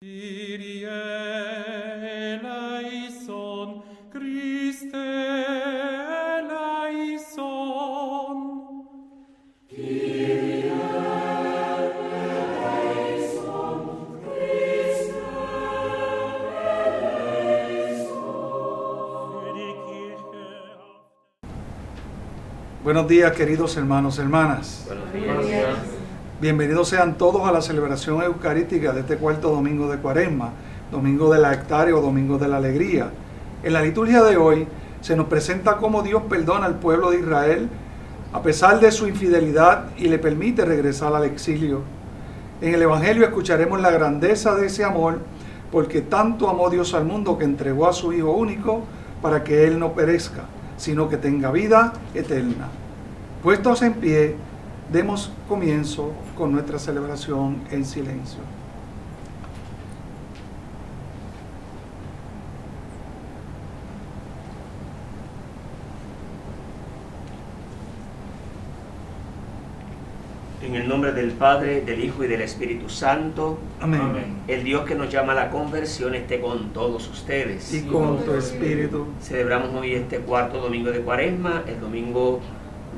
Kyrie eleison, Christe eleison. Kyrie eleison, Christe eleison. Buenos días, queridos hermanos y hermanas. Buenos días. Bienvenidos sean todos a la celebración eucarística de este cuarto domingo de Cuaresma, domingo de la Hectárea o domingo de la Alegría. En la liturgia de hoy se nos presenta cómo Dios perdona al pueblo de Israel a pesar de su infidelidad y le permite regresar al exilio. En el Evangelio escucharemos la grandeza de ese amor, porque tanto amó Dios al mundo que entregó a su Hijo único para que Él no perezca, sino que tenga vida eterna. Puestos en pie, demos comienzo con nuestra celebración en silencio. En el nombre del Padre, del Hijo y del Espíritu Santo. Amén. El Dios que nos llama a la conversión esté con todos ustedes. Y con tu espíritu. Celebramos hoy este cuarto domingo de Cuaresma, el domingo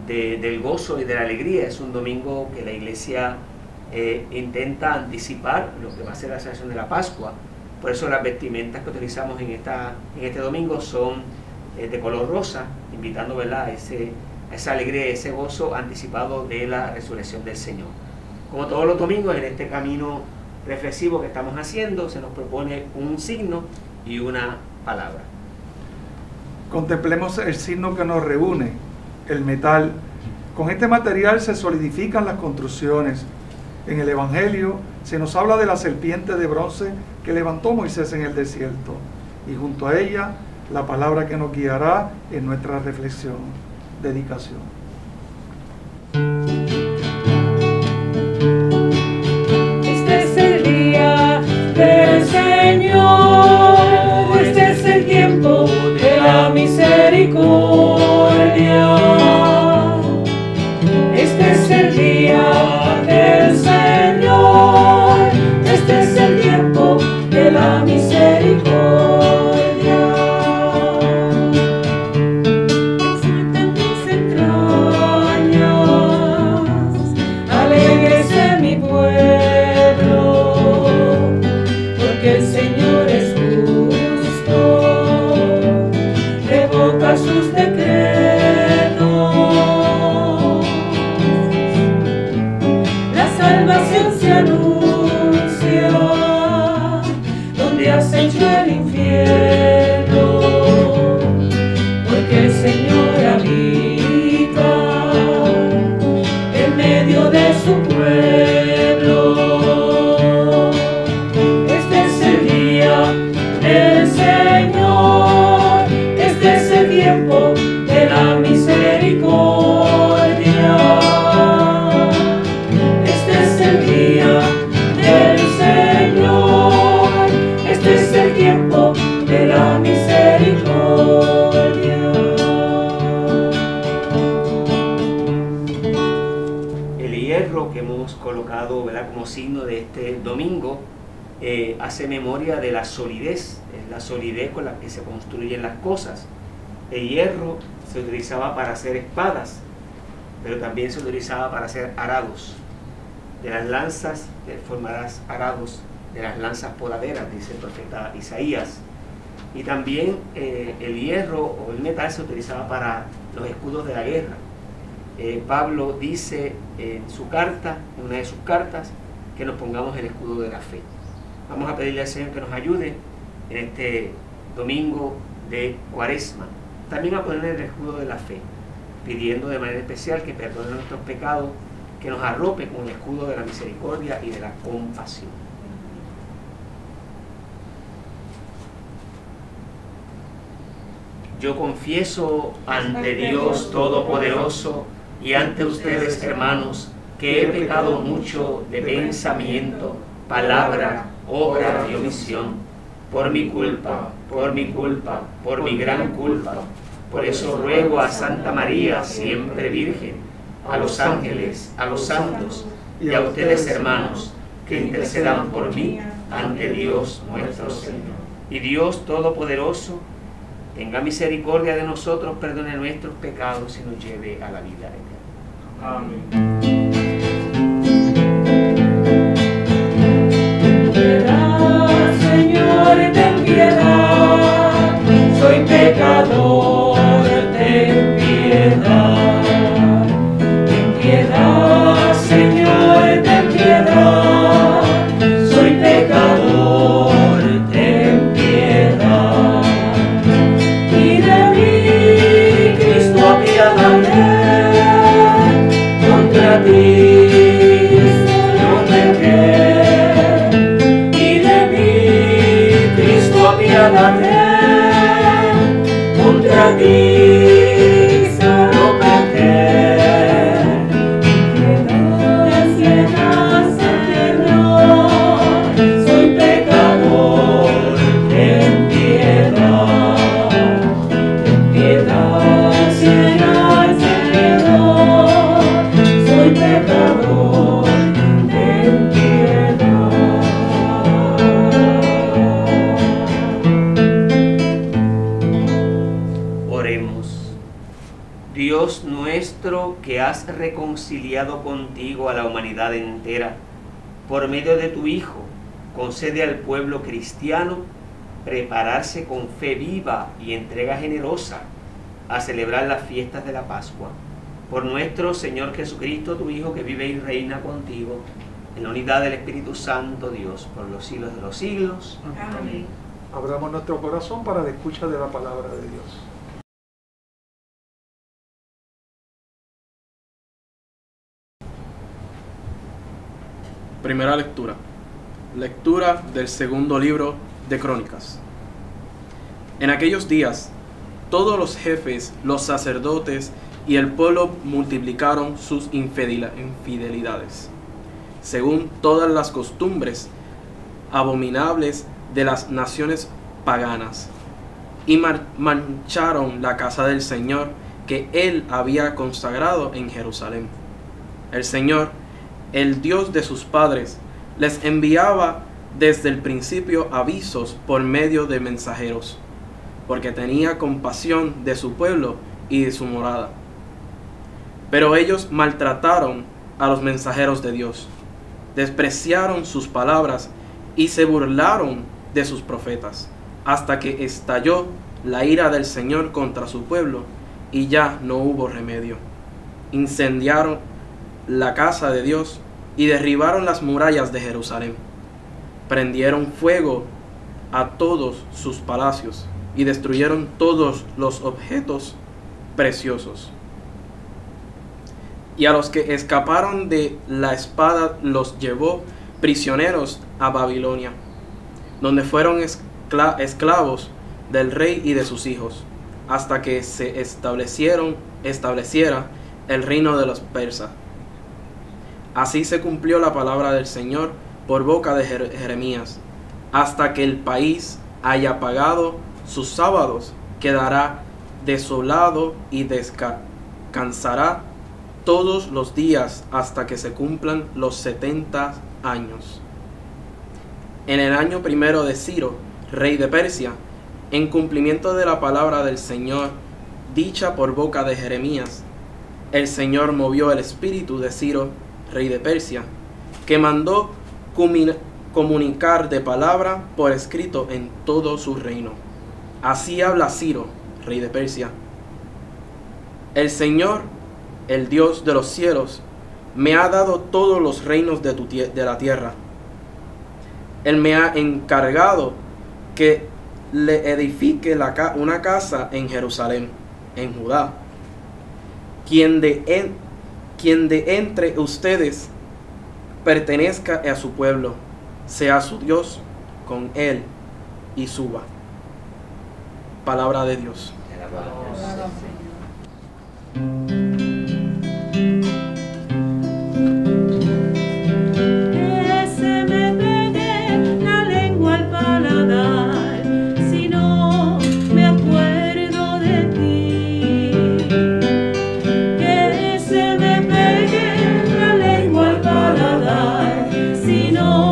del gozo y de la alegría. Es un domingo que la Iglesia intenta anticipar lo que va a ser la celebración de la Pascua. Por eso las vestimentas que utilizamos en este domingo son de color rosa, invitando, ¿verdad?, a esa alegría, ese gozo anticipado de la resurrección del Señor. Como todos los domingos, en este camino reflexivo que estamos haciendo, se nos propone un signo y una palabra. Contemplemos el signo que nos reúne, el metal. Con este material se solidifican las construcciones. En el Evangelio se nos habla de la serpiente de bronce que levantó Moisés en el desierto, y junto a ella la palabra que nos guiará en nuestra reflexión. Dedicación. Este es el día del Señor, este es el tiempo de la misericordia. Este es el día del Señor, este es el tiempo de la misericordia. Sus decretos, la salvación se anuncia donde has hecho el infierno, porque el Señor habita en medio de su pueblo. Este es el día del Señor, este es el tiempo de la misericordia. Este es el día del Señor, este es el tiempo de la misericordia. El hierro que hemos colocado, ¿verdad?, como signo de este domingo hace memoria de la solidez con la que se construyen las cosas. El hierro se utilizaba para hacer espadas, pero también se utilizaba para hacer arados. De las lanzas formarás arados, de las lanzas podaderas, dice el profeta Isaías. Y también el hierro o el metal se utilizaba para los escudos de la guerra. Pablo dice en su carta, en una de sus cartas, que nos pongamos el escudo de la fe. Vamos a pedirle al Señor que nos ayude en este domingo de Cuaresma, también a poner el escudo de la fe, pidiendo de manera especial que perdone nuestros pecados, que nos arrope con el escudo de la misericordia y de la compasión. Yo confieso ante Dios Todopoderoso y ante ustedes, hermanos, que he pecado mucho de pensamiento, palabra, obra y omisión, por mi culpa, por mi gran culpa. Por eso ruego a Santa María, siempre Virgen, a los ángeles, a los santos y a ustedes, hermanos, que intercedan por mí ante Dios nuestro Señor. Y Dios Todopoderoso, tenga misericordia de nosotros, perdone nuestros pecados y nos lleve a la vida eterna. Amén. Piedad, Señor, ten piedad, soy pecador, ten piedad. Ten piedad, Señor, ten piedad, soy pecador, ten piedad. Y de mí, Cristo, apiádate, contra ti yo pequé. Y de mí, Cristo, apiádate, contra ti yo pequé. Ten piedad, Señor, soy pecador, ten piedad. Ten piedad, Señor, soy pecador, ten piedad. Oremos. Dios nuestro, que has reconciliado contigo a la humanidad entera, por medio de tu Hijo, concede al pueblo cristiano prepararse con fe viva y entrega generosa a celebrar las fiestas de la Pascua. Por nuestro Señor Jesucristo, tu Hijo, que vive y reina contigo, en la unidad del Espíritu Santo, Dios, por los siglos de los siglos. Amén. Abramos nuestro corazón para la escucha de la palabra de Dios. Primera lectura. Lectura del segundo libro de Crónicas. En aquellos días, todos los jefes, los sacerdotes y el pueblo multiplicaron sus infidelidades, según todas las costumbres abominables de las naciones paganas, y mancharon la casa del Señor que él había consagrado en Jerusalén. El Señor, el Dios de sus padres, les enviaba desde el principio avisos por medio de mensajeros, porque tenía compasión de su pueblo y de su morada. Pero ellos maltrataron a los mensajeros de Dios, despreciaron sus palabras y se burlaron de sus profetas, hasta que estalló la ira del Señor contra su pueblo y ya no hubo remedio. Incendiaron la casa de Dios y derribaron las murallas de Jerusalén. Prendieron fuego a todos sus palacios y destruyeron todos los objetos preciosos. Y a los que escaparon de la espada los llevó prisioneros a Babilonia, donde fueron esclavos del rey y de sus hijos, hasta que se estableciera el reino de los persas. Así se cumplió la palabra del Señor por boca de Jeremías. Hasta que el país haya pagado sus sábados, quedará desolado y descansará todos los días hasta que se cumplan los 70 años. En el año primero de Ciro, rey de Persia, en cumplimiento de la palabra del Señor, dicha por boca de Jeremías, el Señor movió el espíritu de Ciro, rey de Persia, que mandó comunicar de palabra por escrito en todo su reino. Así habla Ciro, rey de Persia: el Señor, el Dios de los cielos, me ha dado todos los reinos de la tierra. Él me ha encargado que le edifique una casa en Jerusalén, en Judá. Quien de entre ustedes pertenezca a su pueblo, sea su Dios con él y suba. Palabra de Dios. Te alabamos. Que se me pegue la lengua al paladar, si no me acuerdo de ti. Que se me pegue la lengua al paladar, si no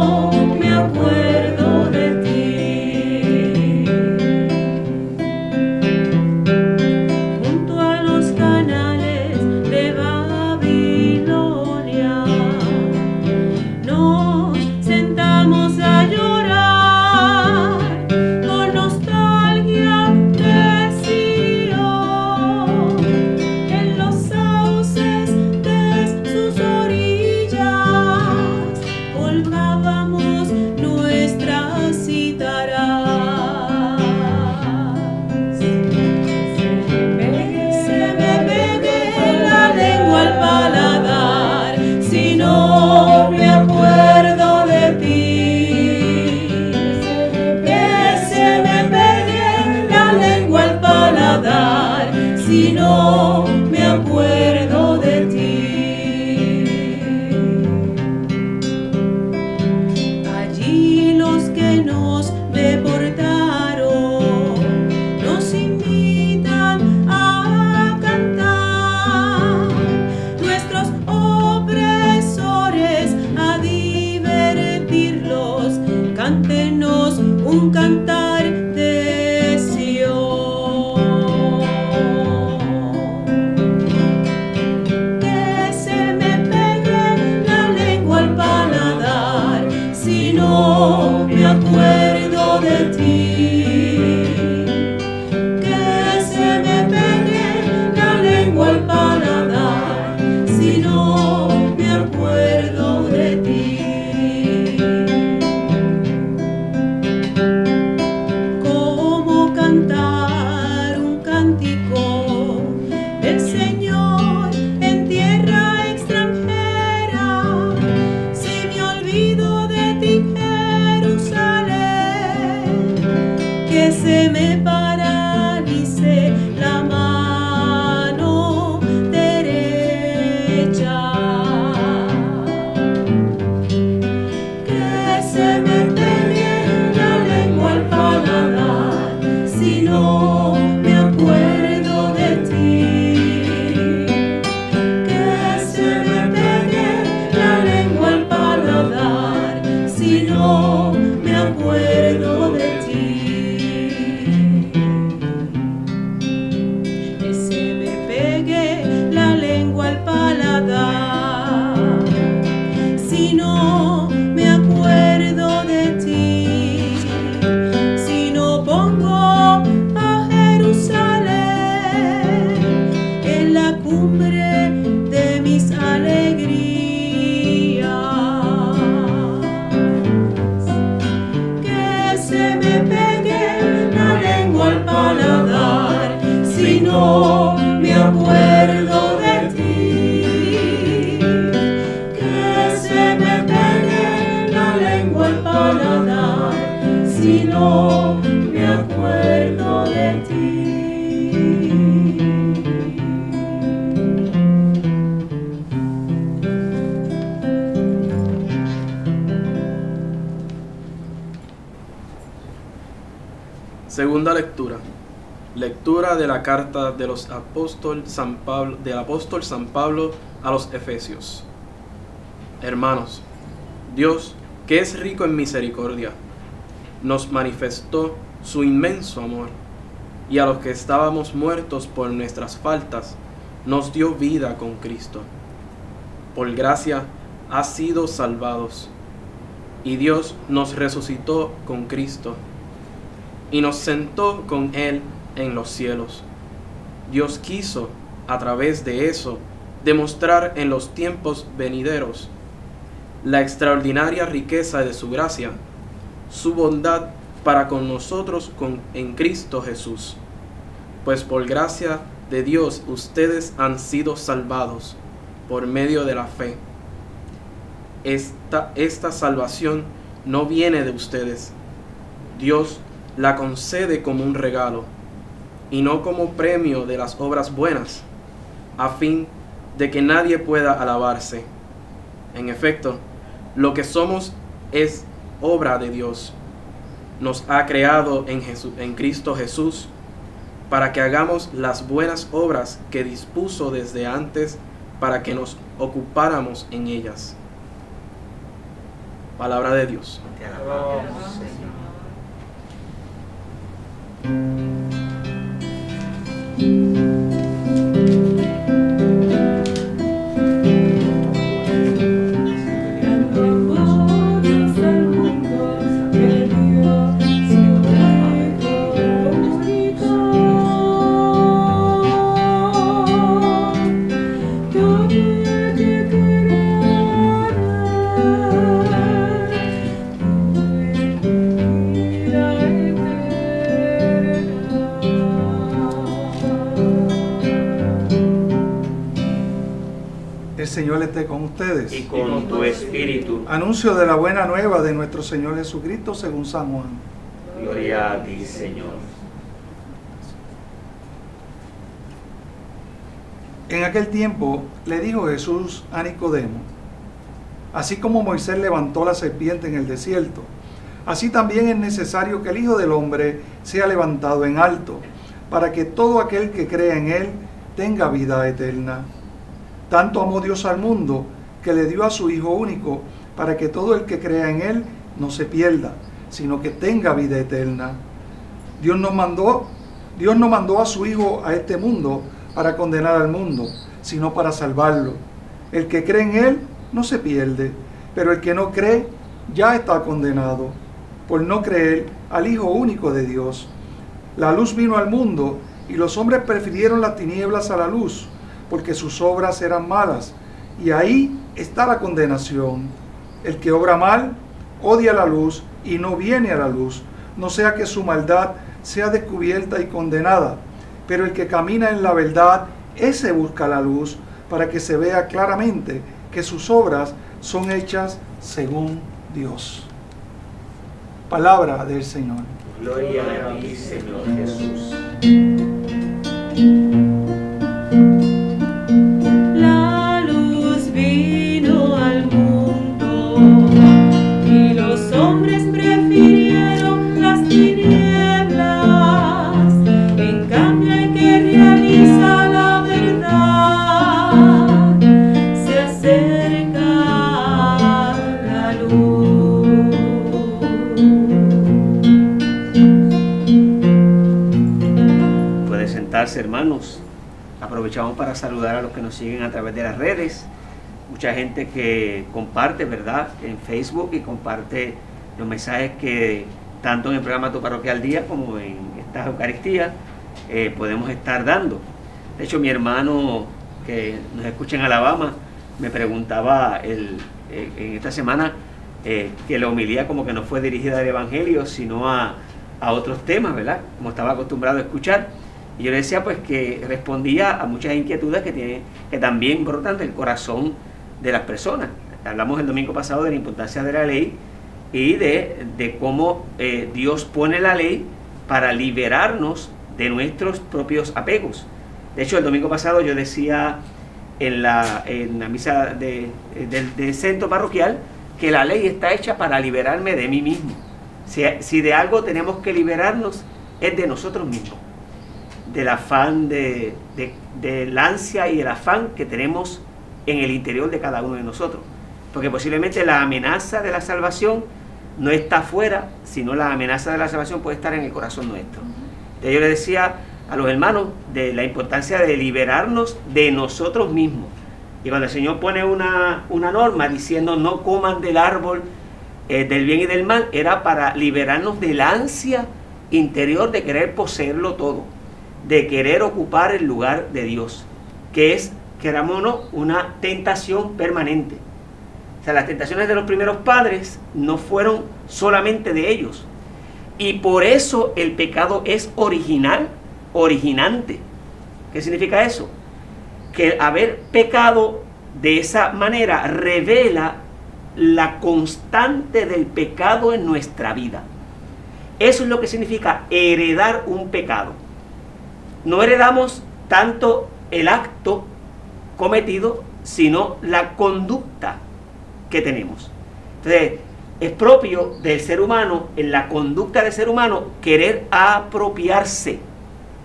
cántenos un cantar de Sión. Que se me pegue la lengua al paladar si no me acuerdo de ti. Que se me pegue la lengua al paladar si no me acuerdo de ti. Cómo cantar un cántico del Señor en tierra extranjera si me olvido de ti, Jerusalén. Que se me paralice la mano derecha. Que se me pegue la lengua al paladar si no me acuerdo de ti. Que se me pegue la lengua al paladar si no me acuerdo de ti. Que se me pegue la lengua al paladar si no me acuerdo de ti. Si no pongo a Jerusalén en la cumbre de mis alegrías. Que se me pegue la lengua al paladar si no me acuerdo de ti. Que se me pegue la lengua al paladar si no me acuerdo de ti. Segunda lectura. Lectura de la carta de los apóstol San Pablo, del apóstol San Pablo a los Efesios. Hermanos, Dios, que es rico en misericordia, nos manifestó su inmenso amor, y a los que estábamos muertos por nuestras faltas, nos dio vida con Cristo. Por gracia has sido salvados, y Dios nos resucitó con Cristo, y nos sentó con Él en los cielos. Dios quiso, a través de eso, demostrar en los tiempos venideros la extraordinaria riqueza de su gracia, su bondad para con nosotros en Cristo Jesús. Pues por gracia de Dios ustedes han sido salvados por medio de la fe. Esta salvación no viene de ustedes. Dios la concede como un regalo y no como premio de las obras buenas, a fin de que nadie pueda alabarse. En efecto, lo que somos es obra de Dios. Nos ha creado en Cristo Jesús para que hagamos las buenas obras que dispuso desde antes para que nos ocupáramos en ellas. Palabra de Dios. Te alabamos, Señor. El Señor esté con ustedes. Y con tu espíritu. Anuncio de la buena nueva de nuestro Señor Jesucristo según San Juan. Gloria a ti, Señor. En aquel tiempo le dijo Jesús a Nicodemo: así como Moisés levantó la serpiente en el desierto, así también es necesario que el Hijo del Hombre sea levantado en alto, para que todo aquel que crea en él tenga vida eterna. Tanto amó Dios al mundo, que le dio a su Hijo único, para que todo el que crea en él no se pierda, sino que tenga vida eterna. Dios no mandó a su Hijo a este mundo para condenar al mundo, sino para salvarlo. El que cree en Él no se pierde, pero el que no cree ya está condenado, por no creer al Hijo único de Dios. La luz vino al mundo, y los hombres prefirieron las tinieblas a la luz, porque sus obras eran malas, y ahí está la condenación. El que obra mal, odia la luz, y no viene a la luz, no sea que su maldad sea descubierta y condenada. Pero el que camina en la verdad, ese busca la luz, para que se vea claramente que sus obras son hechas según Dios. Palabra del Señor. Gloria a ti, Señor Jesús. La luz vino al mundo y los hombres prefirieron las tinieblas. En cambio el que realiza la verdad se acerca a la luz. Puede sentarse, hermanos. Aprovechamos para saludar a los que nos siguen a través de las redes. Mucha gente que comparte, ¿verdad?, en Facebook, y comparte los mensajes que tanto en el programa Tu Parroquia al Día como en esta Eucaristía podemos estar dando. De hecho, mi hermano que nos escucha en Alabama me preguntaba en esta semana que la homilía como que no fue dirigida al Evangelio, sino a otros temas, ¿verdad?, como estaba acostumbrado a escuchar. Y yo le decía pues que respondía a muchas inquietudes que también brotan del corazón de las personas. Hablamos el domingo pasado de la importancia de la ley y de cómo Dios pone la ley para liberarnos de nuestros propios apegos. De hecho, el domingo pasado yo decía en la misa del centro parroquial que la ley está hecha para liberarme de mí mismo. Si de algo tenemos que liberarnos, es de nosotros mismos, del afán, del ansia y el afán que tenemos en el interior de cada uno de nosotros. Porque posiblemente la amenaza de la salvación no está afuera, sino la amenaza de la salvación puede estar en el corazón nuestro. Entonces yo le decía a los hermanos de la importancia de liberarnos de nosotros mismos. Y cuando el Señor pone una norma diciendo no coman del árbol del bien y del mal, era para liberarnos de la ansia interior de querer poseerlo todo, de querer ocupar el lugar de Dios, que es, queramos o no, una tentación permanente. O sea, las tentaciones de los primeros padres no fueron solamente de ellos, y por eso el pecado es originante. ¿Qué significa eso? Que haber pecado de esa manera revela la constante del pecado en nuestra vida. Eso es lo que significa heredar un pecado. No heredamos tanto el acto cometido, sino la conducta que tenemos. Entonces, es propio del ser humano, en la conducta del ser humano, querer apropiarse.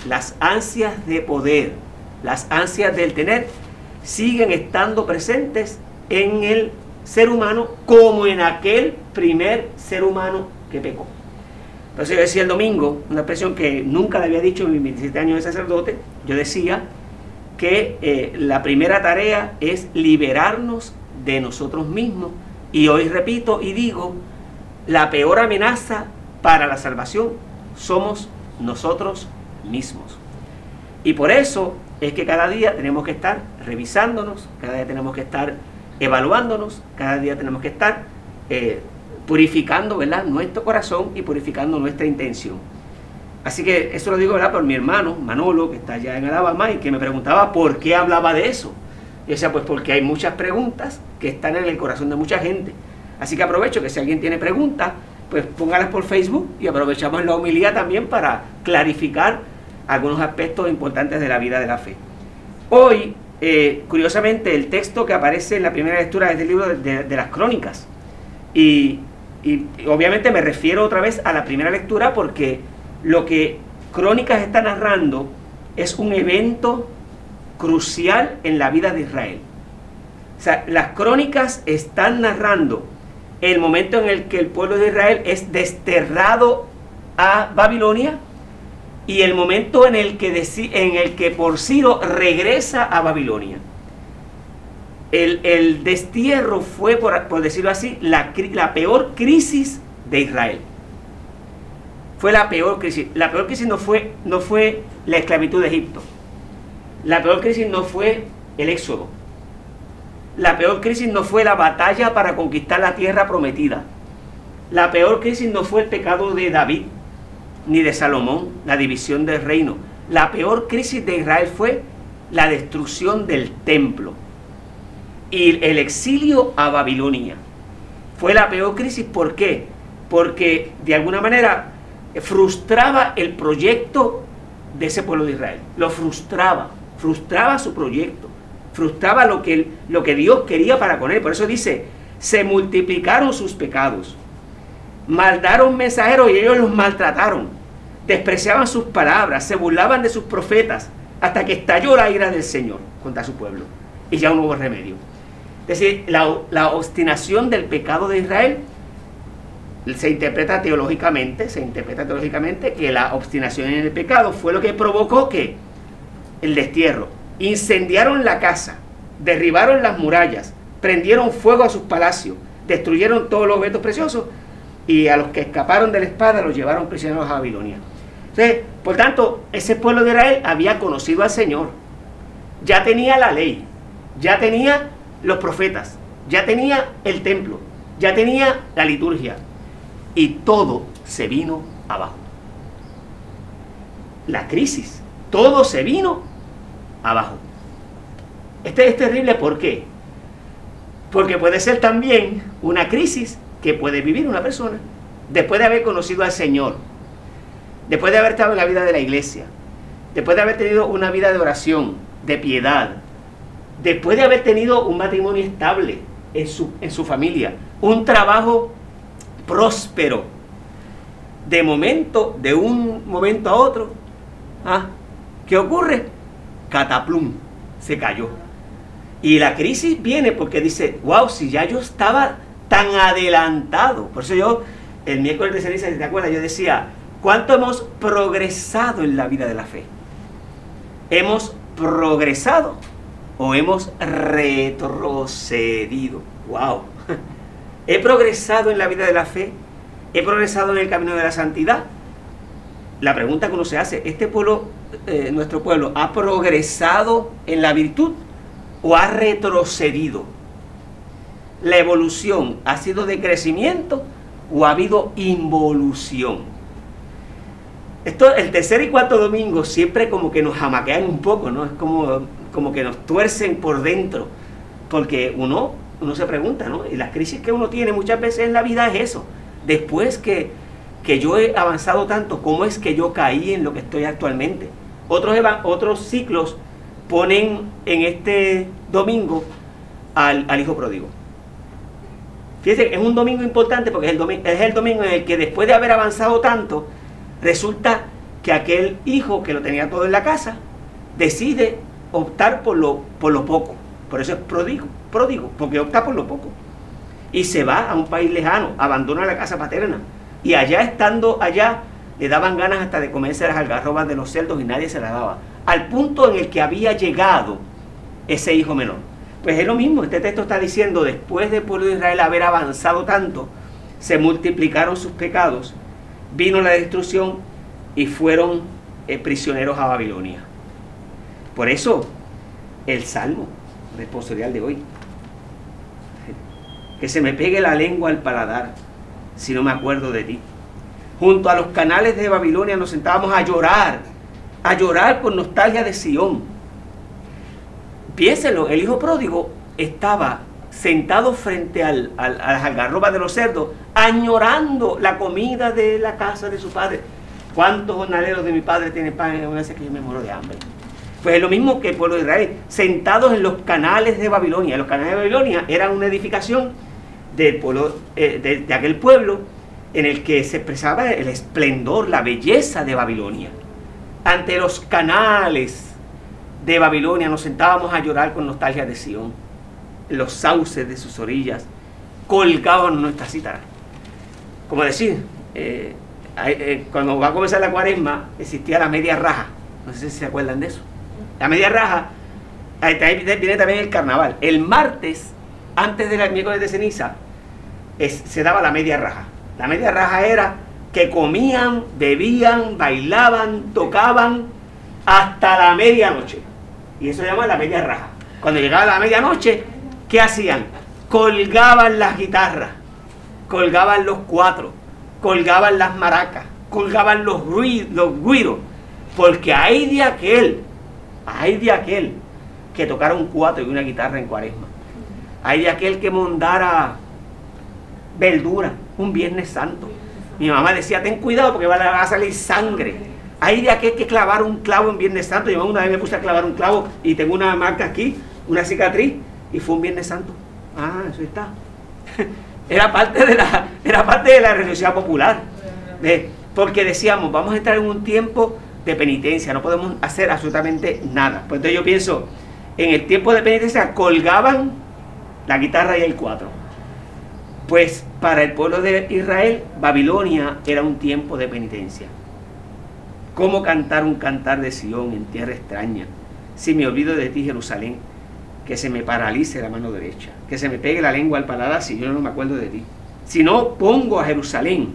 Las ansias de poder, las ansias del tener, siguen estando presentes en el ser humano como en aquel primer ser humano que pecó. Entonces yo decía el domingo, una expresión que nunca le había dicho en mis 27 años de sacerdote. Yo decía que la primera tarea es liberarnos de nosotros mismos, y hoy repito y digo, la peor amenaza para la salvación somos nosotros mismos. Y por eso es que cada día tenemos que estar revisándonos, cada día tenemos que estar evaluándonos, cada día tenemos que estar purificando, ¿verdad?, nuestro corazón y purificando nuestra intención. Así que eso lo digo, ¿verdad?, por mi hermano Manolo, que está allá en Alabama, y que me preguntaba por qué hablaba de eso. Yo decía, pues porque hay muchas preguntas que están en el corazón de mucha gente. Así que aprovecho que si alguien tiene preguntas, pues póngalas por Facebook, y aprovechamos la homilía también para clarificar algunos aspectos importantes de la vida de la fe. Hoy, curiosamente, el texto que aparece en la primera lectura es del libro de las Crónicas. Y obviamente me refiero otra vez a la primera lectura, porque lo que Crónicas está narrando es un evento crucial en la vida de Israel. O sea, las Crónicas están narrando el momento en el que el pueblo de Israel es desterrado a Babilonia y el momento en el que por Ciro regresa a Babilonia. El destierro fue, por decirlo así, la peor crisis de Israel. Fue la peor crisis. La peor crisis no fue la esclavitud de Egipto. La peor crisis no fue el éxodo. La peor crisis no fue la batalla para conquistar la tierra prometida. La peor crisis no fue el pecado de David ni de Salomón, la división del reino. La peor crisis de Israel fue la destrucción del templo y el exilio a Babilonia. Fue la peor crisis. ¿Por qué? Porque de alguna manera frustraba el proyecto de ese pueblo de Israel. Lo frustraba su proyecto, frustraba lo que Dios quería para con él. Por eso dice, se multiplicaron sus pecados, mandaron mensajeros y ellos los maltrataron, despreciaban sus palabras, se burlaban de sus profetas, hasta que estalló la ira del Señor contra su pueblo y ya no hubo remedio. Es decir, la obstinación del pecado de Israel se interpreta teológicamente que la obstinación en el pecado fue lo que provocó que el destierro. Incendiaron la casa, derribaron las murallas, prendieron fuego a sus palacios, destruyeron todos los objetos preciosos y a los que escaparon de la espada los llevaron prisioneros a Babilonia. Entonces, por tanto, ese pueblo de Israel había conocido al Señor, ya tenía la ley, ya tenía los profetas, ya tenía el templo, ya tenía la liturgia, y todo se vino abajo. La crisis, todo se vino abajo. Este es terrible, ¿por qué? Porque puede ser también una crisis que puede vivir una persona después de haber conocido al Señor, después de haber estado en la vida de la iglesia, después de haber tenido una vida de oración, de piedad, después de haber tenido un matrimonio estable en su familia, un trabajo próspero. De un momento a otro, ¿qué ocurre? Cataplum, se cayó. Y la crisis viene porque dice, wow, si ya yo estaba tan adelantado. Por eso yo, el miércoles de ceniza, si te acuerdas, yo decía, ¿cuánto hemos progresado en la vida de la fe? ¿Hemos progresado o hemos retrocedido? Wow. He progresado en la vida de la fe, he progresado en el camino de la santidad. La pregunta que uno se hace, ¿este pueblo, nuestro pueblo, ha progresado en la virtud o ha retrocedido? ¿La evolución ha sido de crecimiento o ha habido involución? Esto, el tercer y cuarto domingo siempre como que nos jamaquean un poco, ¿no? Es como que nos tuercen por dentro, porque uno se pregunta, ¿no? Y las crisis que uno tiene muchas veces en la vida es eso. Después que yo he avanzado tanto, ¿cómo es que yo caí en lo que estoy actualmente? Otros ciclos ponen en este domingo al hijo pródigo. Fíjense, es un domingo importante porque es el domingo en el que después de haber avanzado tanto, resulta que aquel hijo que lo tenía todo en la casa decide optar por lo poco. Por eso es pródigo, porque opta por lo poco. Y se va a un país lejano, abandona la casa paterna. Y estando allá, le daban ganas hasta de comerse las algarrobas de los cerdos y nadie se las daba. Al punto en el que había llegado ese hijo menor. Pues es lo mismo, este texto está diciendo, después del pueblo de Israel haber avanzado tanto, se multiplicaron sus pecados, vino la destrucción y fueron prisioneros a Babilonia. Por eso, el Salmo responsorial de hoy, que se me pegue la lengua al paladar si no me acuerdo de ti. Junto a los canales de Babilonia nos sentábamos a llorar con nostalgia de Sión. Piénsenlo, el hijo pródigo estaba sentado frente a las algarrobas de los cerdos, añorando la comida de la casa de su padre. ¿Cuántos jornaleros de mi padre tienen pan en una vez que yo me muero de hambre? Pues es lo mismo que el pueblo de Israel, sentados en los canales de Babilonia. Los canales de Babilonia eran una edificación del pueblo, de aquel pueblo en el que se expresaba el esplendor, la belleza de Babilonia. Ante los canales de Babilonia nos sentábamos a llorar con nostalgia de Sión, en los sauces de sus orillas, colgaban nuestra cítara. Como decir, cuando va a comenzar la cuaresma, existía la media raja. No sé si se acuerdan de eso. La media raja, ahí viene también el carnaval. El martes, antes del miércoles de ceniza, se daba la media raja. La media raja era que comían, bebían, bailaban, tocaban hasta la medianoche. Y eso se llama la media raja. Cuando llegaba la medianoche, ¿qué hacían? Colgaban las guitarras, colgaban los cuatros, colgaban las maracas, colgaban los güiros, porque hay de aquel que tocara un cuatro y una guitarra en cuaresma. Hay de aquel que mondara verdura un Viernes Santo. Mi mamá decía, ten cuidado porque va a salir sangre. Hay de aquel que clavar un clavo en Viernes Santo. Yo una vez me puse a clavar un clavo y tengo una marca aquí, una cicatriz, y fue un Viernes Santo. Ah, eso está. Era parte de la religiosidad popular. Porque decíamos, vamos a entrar en un tiempo de penitencia, no podemos hacer absolutamente nada. Pues entonces yo pienso, en el tiempo de penitencia colgaban la guitarra y el cuatro. Pues para el pueblo de Israel, Babilonia era un tiempo de penitencia. ¿Cómo cantar un cantar de Sión en tierra extraña? Si me olvido de ti, Jerusalén, que se me paralice la mano derecha, que se me pegue la lengua al paladar si yo no me acuerdo de ti. Si no pongo a Jerusalén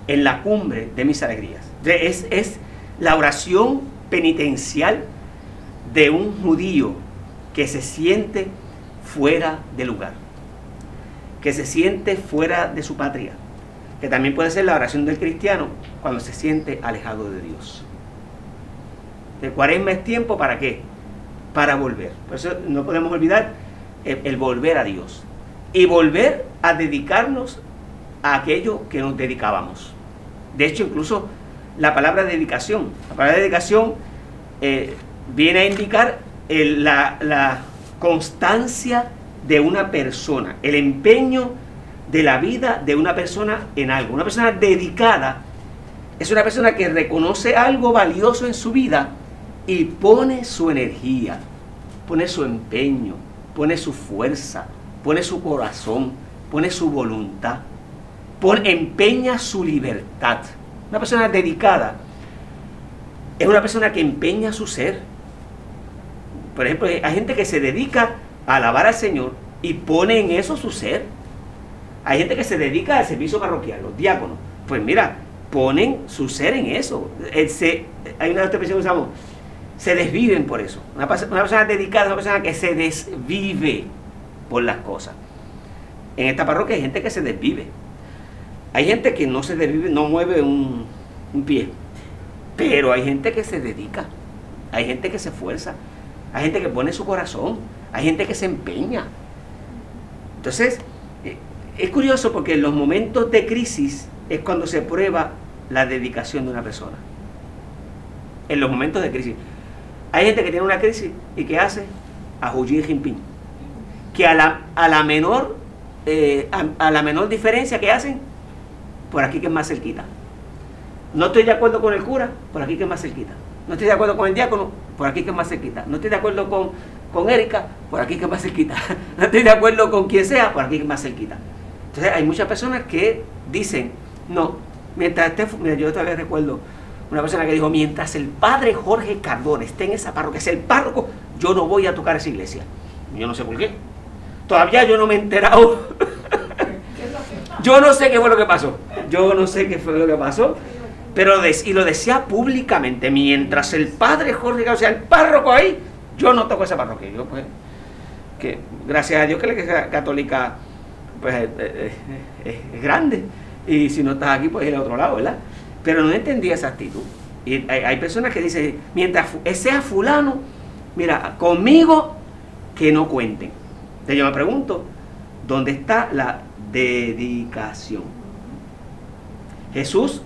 en la cumbre de mis alegrías. Es la oración penitencial de un judío que se siente fuera de lugar, que se siente fuera de su patria, que también puede ser la oración del cristiano cuando se siente alejado de Dios. El cuaresma es tiempo ¿para qué? Para volver. Por eso no podemos olvidar el volver a Dios y volver a dedicarnos a aquello que nos dedicábamos. De hecho, incluso la palabra dedicación viene a indicar la constancia de una persona, el empeño de la vida de una persona en algo. Una persona dedicada es una persona que reconoce algo valioso en su vida y pone su energía, pone su empeño, pone su fuerza, pone su corazón, pone su voluntad, empeña su libertad. Una persona dedicada es una persona que empeña su ser. Por ejemplo, hay gente que se dedica a alabar al Señor y pone en eso su ser. Hay gente que se dedica al servicio parroquial, los diáconos. Pues mira, ponen su ser en eso. Hay una expresión que usamos, se desviven por eso. Una persona dedicada es una persona que se desvive por las cosas. En esta parroquia hay gente que se desvive. Hay gente que no se desvive, no mueve un pie. Pero hay gente que se dedica. Hay gente que se esfuerza. Hay gente que pone su corazón. Hay gente que se empeña. Entonces, es curioso porque en los momentos de crisis es cuando se prueba la dedicación de una persona. En los momentos de crisis. Hay gente que tiene una crisis y ¿qué hace? A Xi Jinping. Que a la menor diferencia que hacen, por aquí que es más cerquita. No estoy de acuerdo con el cura, por aquí que es más cerquita. No estoy de acuerdo con el diácono, por aquí que es más cerquita. No estoy de acuerdo con Erika, por aquí que es más cerquita. No estoy de acuerdo con quien sea, por aquí que es más cerquita. Entonces hay muchas personas que dicen, no, mientras mira, yo todavía recuerdo una persona que dijo, mientras el padre Jorge Cardona esté en esa parroquia, es el párroco, yo no voy a tocar esa iglesia. Yo no sé por qué. Todavía yo no me he enterado. Yo no sé qué fue lo que pasó. Yo no sé qué fue lo que pasó. Pero lo decía públicamente, mientras el padre Jorge Cardona, o sea, el párroco ahí, yo no toco esa parroquia. Yo pues, que gracias a Dios que la iglesia católica pues es grande. Y si no estás aquí, pues es el otro lado, ¿verdad? Pero no entendía esa actitud. Y hay personas que dicen, mientras sea fulano, mira, conmigo que no cuenten. Entonces yo me pregunto, ¿dónde está la dedicación? Jesús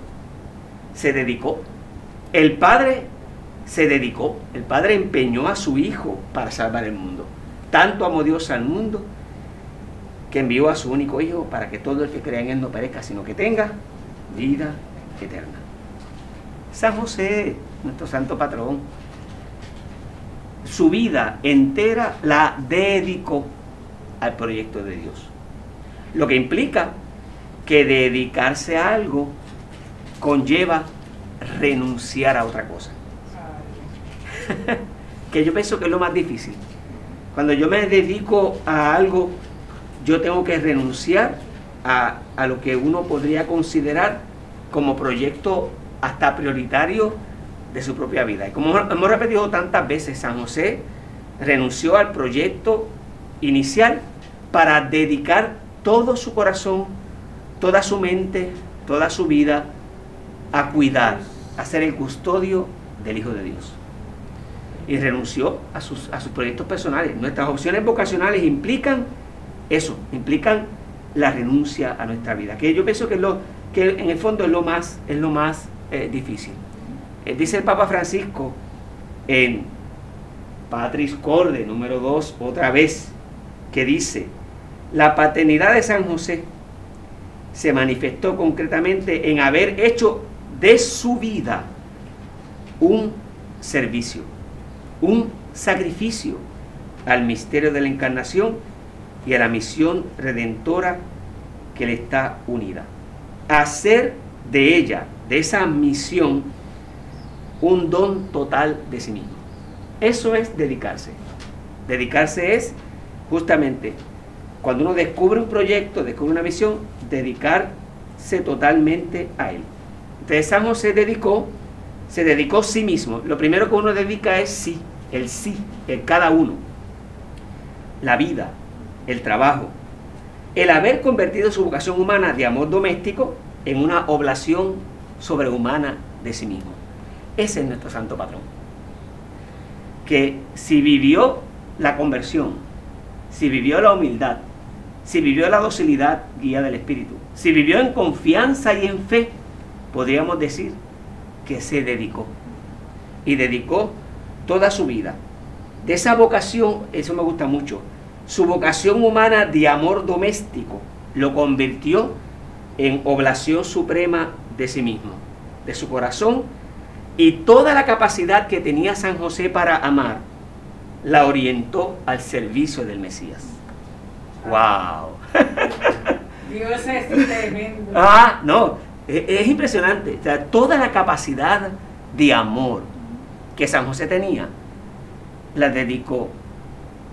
se dedicó. El Padre se dedicó. El Padre empeñó a su Hijo para salvar el mundo. Tanto amó Dios al mundo que envió a su único Hijo para que todo el que crea en Él no perezca, sino que tenga vida eterna. San José, nuestro santo patrón, su vida entera la dedicó al proyecto de Dios. Lo que implica que dedicarse a algo conlleva renunciar a otra cosa. Que yo pienso que es lo más difícil. Cuando yo me dedico a algo, yo tengo que renunciar a lo que uno podría considerar como proyecto hasta prioritario de su propia vida. Y como hemos repetido tantas veces, San José renunció al proyecto inicial para dedicar todo su corazón, toda su mente, toda su vida a cuidar, a ser el custodio del Hijo de Dios. Y renunció a sus proyectos personales. Nuestras opciones vocacionales implican eso, implican la renuncia a nuestra vida, que yo pienso que en el fondo es lo más difícil. Dice el Papa Francisco en Patris Corde, número 2, otra vez, que dice: la paternidad de San José se manifestó concretamente en haber hecho de su vida un servicio, un sacrificio al misterio de la encarnación y a la misión redentora que le está unida. Hacer de ella, de esa misión, un don total de sí mismo. Eso es dedicarse. Dedicarse es justamente cuando uno descubre un proyecto, descubre una misión, dedicarse totalmente a él. Entonces San José se dedicó a sí mismo. Lo primero que uno dedica es sí, el cada uno. La vida, el trabajo, el haber convertido su vocación humana de amor doméstico en una oblación sobrehumana de sí mismo. Ese es nuestro santo patrón, que si vivió la conversión, si vivió la humildad, si vivió la docilidad guía del Espíritu, si vivió en confianza y en fe, podríamos decir que se dedicó, y dedicó toda su vida. De esa vocación, eso me gusta mucho, su vocación humana de amor doméstico lo convirtió en oblación suprema de sí mismo, de su corazón, y toda la capacidad que tenía San José para amar la orientó al servicio del Mesías. ¡Wow! Dios es tremendo. No, es impresionante. O sea, toda la capacidad de amor que San José tenía la dedicó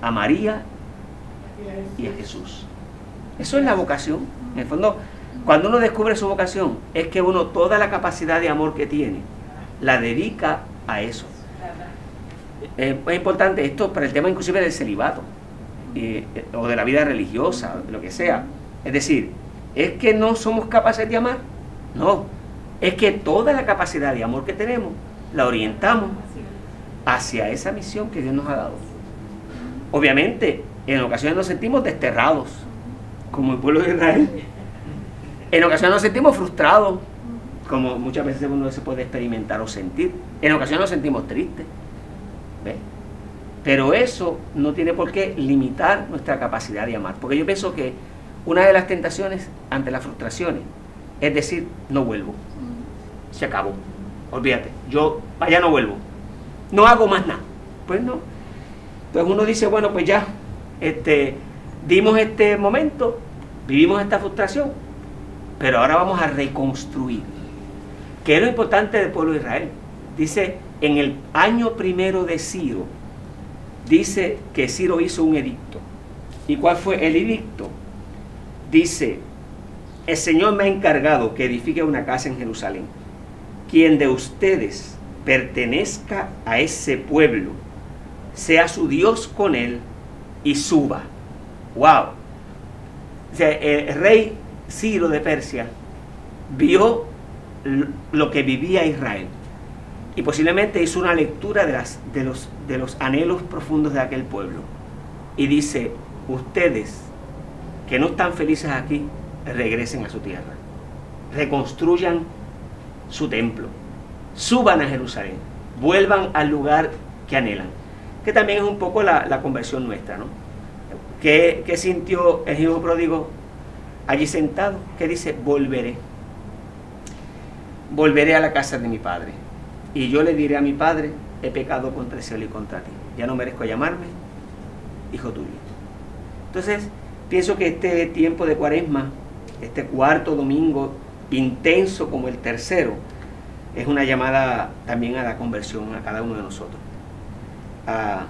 a María y a Jesús. Eso es la vocación. En el fondo, cuando uno descubre su vocación, es que uno toda la capacidad de amor que tiene la dedica a eso. Es importante esto para el tema inclusive del celibato o de la vida religiosa, lo que sea. Es decir, es que no somos capaces de amar. No, es que toda la capacidad de amor que tenemos la orientamos hacia esa misión que Dios nos ha dado. Obviamente, en ocasiones nos sentimos desterrados, como el pueblo de Israel. En ocasiones nos sentimos frustrados, como muchas veces uno se puede experimentar o sentir. En ocasiones nos sentimos tristes. ¿Ves? Pero eso no tiene por qué limitar nuestra capacidad de amar. Porque yo pienso que una de las tentaciones ante las frustraciones es decir, no vuelvo. Se acabó. Olvídate. Yo allá no vuelvo. No hago más nada. Pues no. Entonces uno dice, bueno, pues ya, dimos este momento, vivimos esta frustración, pero ahora vamos a reconstruir. ¿Qué es lo importante del pueblo de Israel? Dice, en el año primero de Ciro, dice que Ciro hizo un edicto. ¿Y cuál fue el edicto? Dice, el Señor me ha encargado que edifique una casa en Jerusalén. Quien de ustedes pertenezca a ese pueblo, sea su Dios con él y suba. ¡Wow! O sea, el rey Ciro de Persia vio lo que vivía Israel y posiblemente hizo una lectura de los anhelos profundos de aquel pueblo y dice, ustedes que no están felices aquí, regresen a su tierra, reconstruyan su templo, suban a Jerusalén, vuelvan al lugar que anhelan, que también es un poco la conversión nuestra, ¿no? ¿Qué sintió el hijo pródigo allí sentado? Que dice, volveré a la casa de mi padre, y yo le diré a mi padre, he pecado contra el cielo y contra ti, ya no merezco llamarme hijo tuyo. Entonces, Pienso que este tiempo de Cuaresma, este cuarto domingo, intenso como el tercero, es una llamada también a la conversión a cada uno de nosotros, a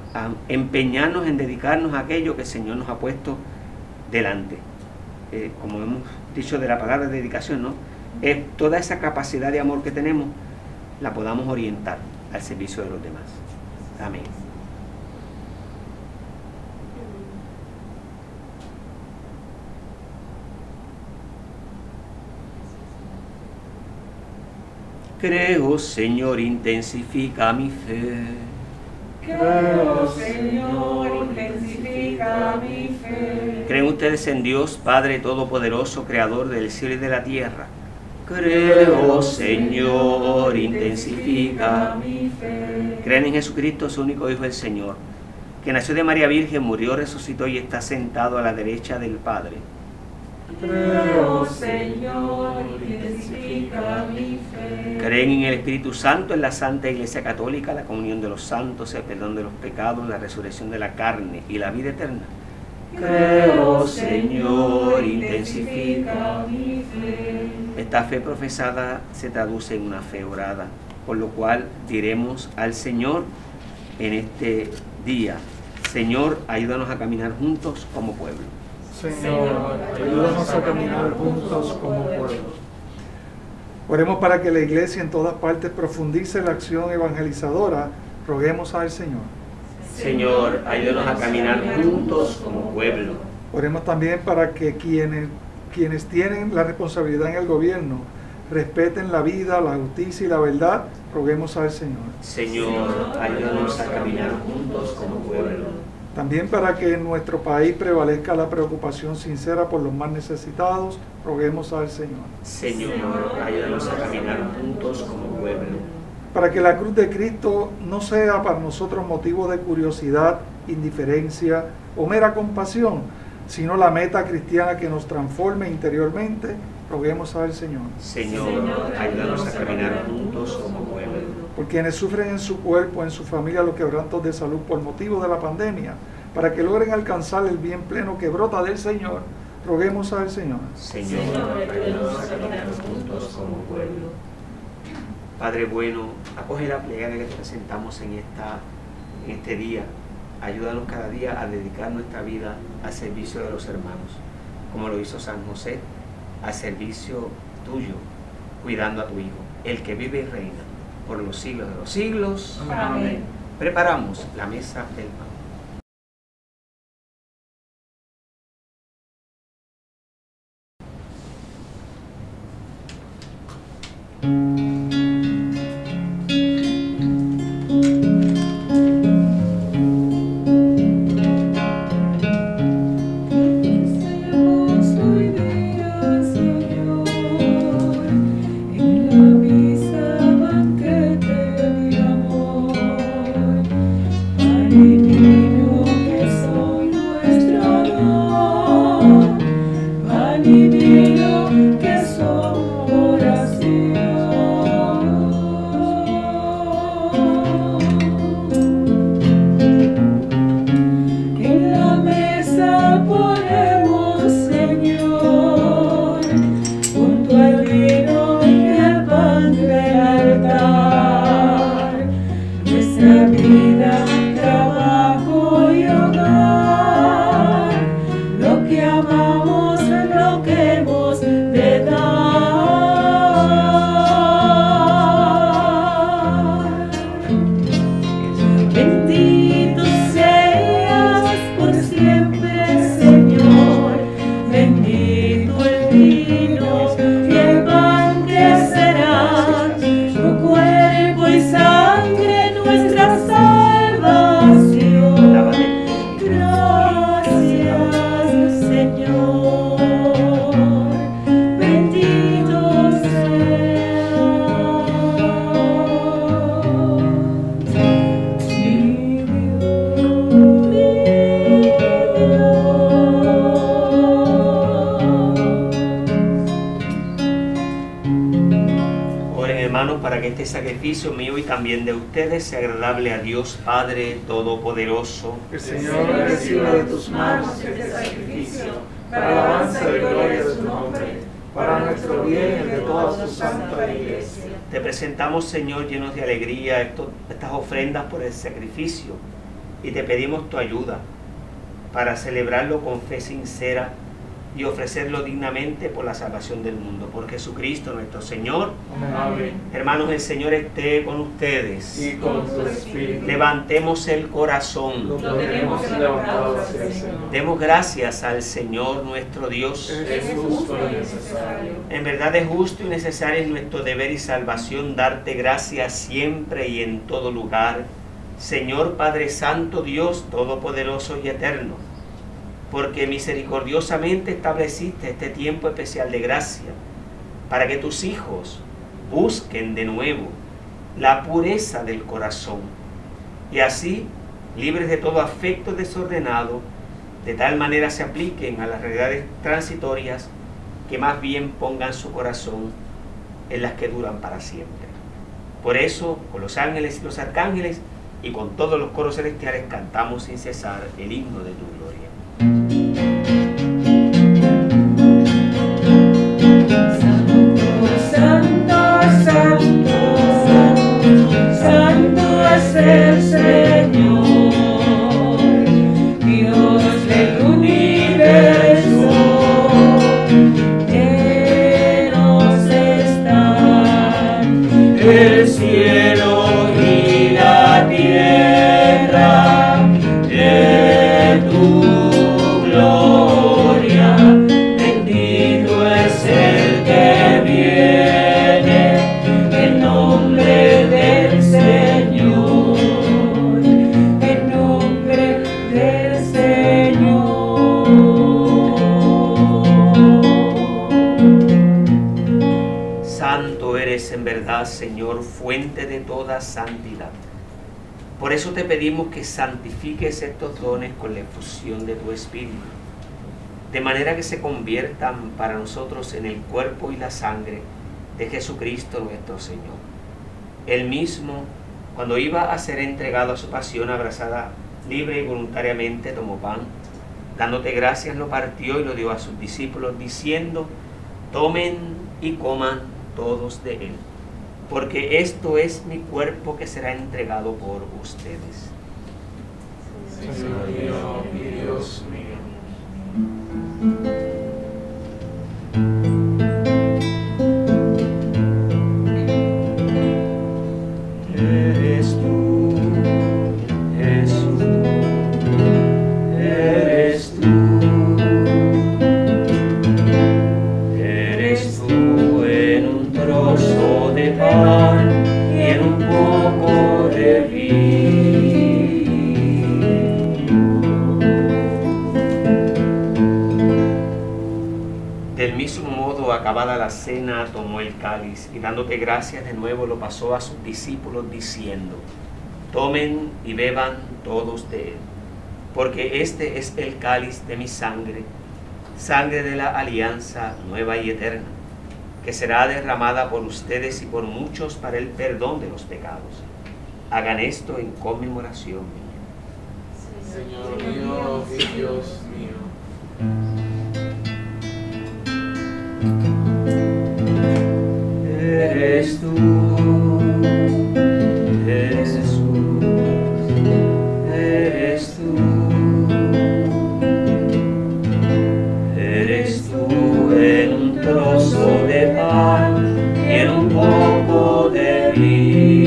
empeñarnos en dedicarnos a aquello que el Señor nos ha puesto delante. Como hemos dicho de la palabra dedicación, ¿no? Es toda esa capacidad de amor que tenemos, la podamos orientar al servicio de los demás. Amén. Creo, Señor, intensifica mi fe. Creo, Señor, intensifica mi fe. ¿Creen ustedes en Dios, Padre Todopoderoso, Creador del cielo y de la tierra? Creo, Señor, intensifica mi fe. ¿Creen en Jesucristo, su único Hijo, el Señor, que nació de María Virgen, murió, resucitó y está sentado a la derecha del Padre? Creo, Señor, intensifica mi fe. ¿Creen en el Espíritu Santo, en la Santa Iglesia Católica, la comunión de los santos, el perdón de los pecados, la resurrección de la carne y la vida eterna? Creo, Señor, intensifica mi fe. Esta fe profesada se traduce en una fe orada, por lo cual diremos al Señor en este día: Señor, ayúdanos a caminar juntos como pueblo. Señor, ayúdanos a caminar juntos como pueblo. Oremos para que la Iglesia en todas partes profundice la acción evangelizadora. Roguemos al Señor. Señor, ayúdanos a caminar juntos como pueblo. Oremos también para que quienes tienen la responsabilidad en el gobierno respeten la vida, la justicia y la verdad. Roguemos al Señor. Señor, ayúdanos a caminar juntos como pueblo. También para que en nuestro país prevalezca la preocupación sincera por los más necesitados, roguemos al Señor. Señor, ayúdanos a caminar juntos como pueblo. Para que la cruz de Cristo no sea para nosotros motivo de curiosidad, indiferencia o mera compasión, sino la meta cristiana que nos transforme interiormente, roguemos al Señor. Señor, ayúdanos a caminar juntos como pueblo. Por quienes sufren en su cuerpo, en su familia, los quebrantos de salud por motivo de la pandemia, para que logren alcanzar el bien pleno que brota del Señor, roguemos al Señor. Señor, ayúdanos a caminar juntos como pueblo. Padre bueno, acoge la plegaria que te presentamos en este día. Ayúdanos cada día a dedicar nuestra vida al servicio de los hermanos, como lo hizo San José, al servicio tuyo, cuidando a tu Hijo, el que vive y reina por los siglos de los siglos. Amén. Preparamos la mesa del pan. Para que este sacrificio mío y también de ustedes sea agradable a Dios Padre Todopoderoso. El Señor reciba de tus manos este sacrificio sacrificio, para alabanza y gloria de tu nombre, para nuestro bien y el de toda su santa iglesia. Te presentamos, Señor, llenos de alegría estas ofrendas por el sacrificio y te pedimos tu ayuda para celebrarlo con fe sincera y ofrecerlo dignamente por la salvación del mundo. Por Jesucristo nuestro Señor. Amén. Hermanos, el Señor esté con ustedes. Y con tu espíritu. Levantemos el corazón. Lo tenemos levantado hacia el Señor. Demos gracias al Señor nuestro Dios. Es justo y necesario. En verdad es justo y necesario, es nuestro deber y salvación darte gracias siempre y en todo lugar, Señor Padre Santo, Dios Todopoderoso y Eterno, porque misericordiosamente estableciste este tiempo especial de gracia para que tus hijos busquen de nuevo la pureza del corazón y así, libres de todo afecto desordenado, de tal manera se apliquen a las realidades transitorias que más bien pongan su corazón en las que duran para siempre. Por eso, con los ángeles y los arcángeles y con todos los coros celestiales cantamos sin cesar el himno de tu gloria. Santo, santo, santo es el Señor, Dios del universo, llenos están el cielo y la tierra de tu gloria. Bendito es el que viene en nombre del Señor, en nombre del Señor. Santo eres en verdad, Señor, fuente de toda santidad. Por eso te pedimos que santifiques estos dones con la efusión de tu Espíritu, de manera que se conviertan para nosotros en el cuerpo y la sangre de Jesucristo nuestro Señor. Él mismo, cuando iba a ser entregado a su pasión abrazada libre y voluntariamente, tomó pan, dándote gracias, lo partió y lo dio a sus discípulos, diciendo: tomen y coman todos de él, porque esto es mi cuerpo que será entregado por ustedes. Señor mío y Dios mío. Eres tú, Jesús, eres tú, eres tú en un trozo de pan y en un poco de vino. Del mismo modo, acabada la cena, tomó el cáliz y dándote gracias de nuevo lo pasó a sus discípulos diciendo: tomen y beban todos de él, porque este es el cáliz de mi sangre, sangre de la alianza nueva y eterna, que será derramada por ustedes y por muchos para el perdón de los pecados. Hagan esto en conmemoración mía. Señor mío y Dios mío. Eres tú, Jesús, eres tú, eres tú en un trozo de pan y en un poco de vino.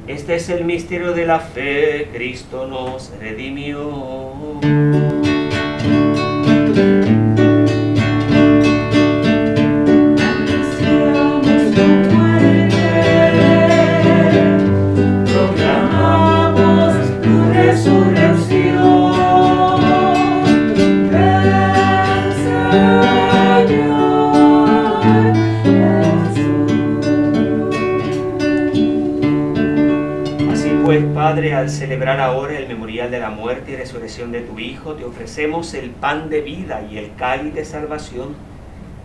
Este es el misterio de la fe, Cristo nos redimió. Anunciamos tu muerte, proclamamos tu resurrección. Ven, Señor Jesús. Así pues, Padre, al celebrar ahora el memorial de la muerte y resurrección de tu Hijo, te ofrecemos el pan de vida y el cáliz de salvación,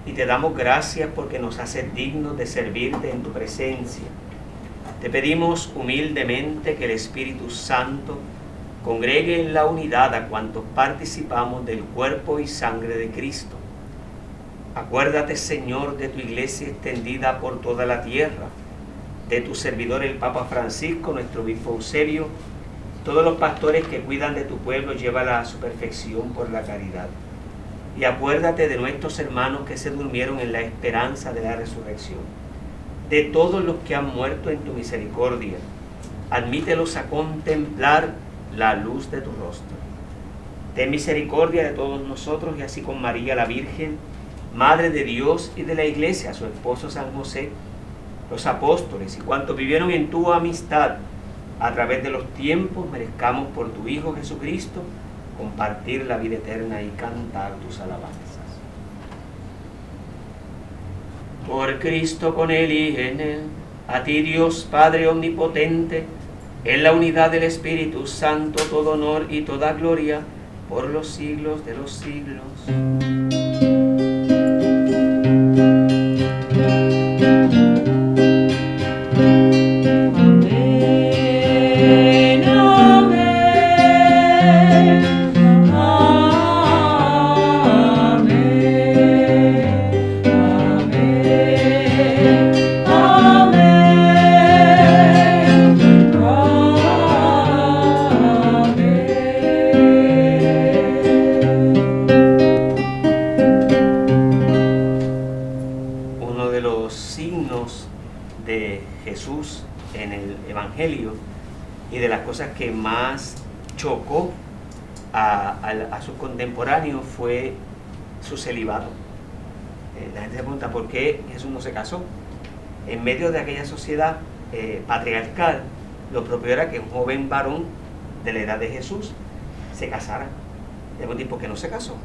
y te damos gracias porque nos haces dignos de servirte en tu presencia. te pedimos humildemente que el Espíritu Santo congregue en la unidad a cuantos participamos del cuerpo y sangre de Cristo. Acuérdate, Señor, de tu iglesia extendida por toda la tierra, de tu servidor el Papa Francisco, nuestro obispo Eusebio, todos los pastores que cuidan de tu pueblo, llévala a su perfección por la caridad. Y acuérdate de nuestros hermanos que se durmieron en la esperanza de la resurrección, de todos los que han muerto en tu misericordia. Admítelos a contemplar la luz de tu rostro. Ten misericordia de todos nosotros y así con María la Virgen, Madre de Dios y de la Iglesia, su esposo San José, los apóstoles y cuantos vivieron en tu amistad a través de los tiempos, merezcamos por tu Hijo Jesucristo compartir la vida eterna y cantar tus alabanzas. Por Cristo, con Él y en Él, a ti Dios Padre Omnipotente, en la unidad del Espíritu Santo, todo honor y toda gloria por los siglos de los siglos. Y de las cosas que más chocó a sus contemporáneos fue su celibato. La gente se pregunta por qué Jesús no se casó. En medio de aquella sociedad patriarcal, lo propio era que un joven varón de la edad de Jesús se casara. Y ¿por qué no se casó?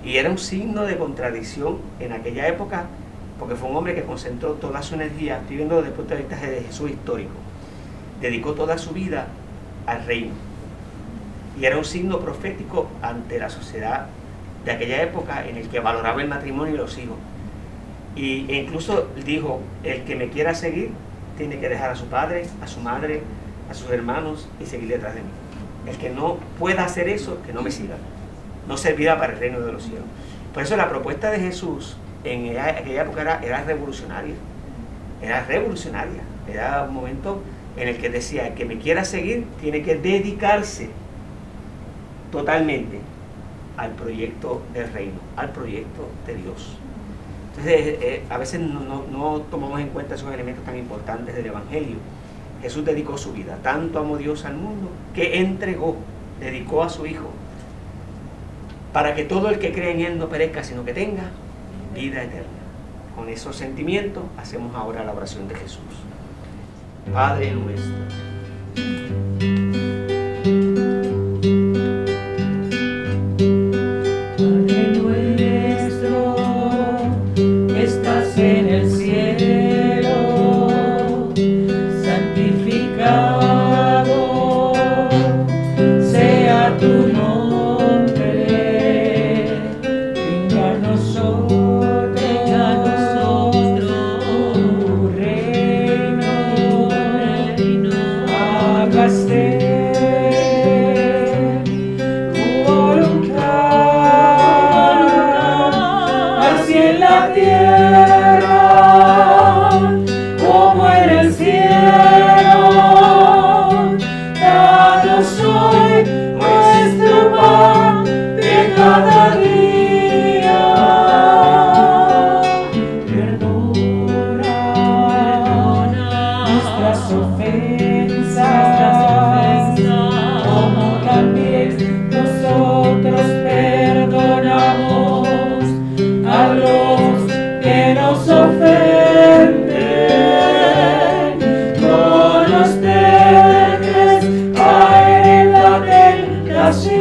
Y era un signo de contradicción en aquella época, porque fue un hombre que concentró toda su energía, estoy viendo desde el punto de vista de Jesús histórico, dedicó toda su vida al reino. Y era un signo profético ante la sociedad de aquella época en el que valoraba el matrimonio y los hijos. E incluso dijo, el que me quiera seguir tiene que dejar a su padre, a su madre, a sus hermanos y seguir detrás de mí. El que no pueda hacer eso, que no me siga. No servirá para el reino de los cielos. Por eso la propuesta de Jesús en aquella época era revolucionaria. Era revolucionaria. Era un momento en el que decía, el que me quiera seguir tiene que dedicarse totalmente al proyecto del reino, al proyecto de Dios. Entonces, a veces no tomamos en cuenta esos elementos tan importantes del Evangelio. Jesús dedicó su vida, tanto amó Dios al mundo, que entregó, dedicó a su Hijo, para que todo el que cree en Él no perezca, sino que tenga vida eterna. Con esos sentimientos, hacemos ahora la oración de Jesús. Padre nuestro, que estás en el cielo, santificado sea tu nombre, venga a nosotros tu reino, hágase tu voluntad, así en la tierra como en el cielo. Danos hoy nuestro pan de cada día. Perdona nuestras ofensas, como también nosotros perdonamos a los que nos ofenden. No nos dejes caer en la tentación,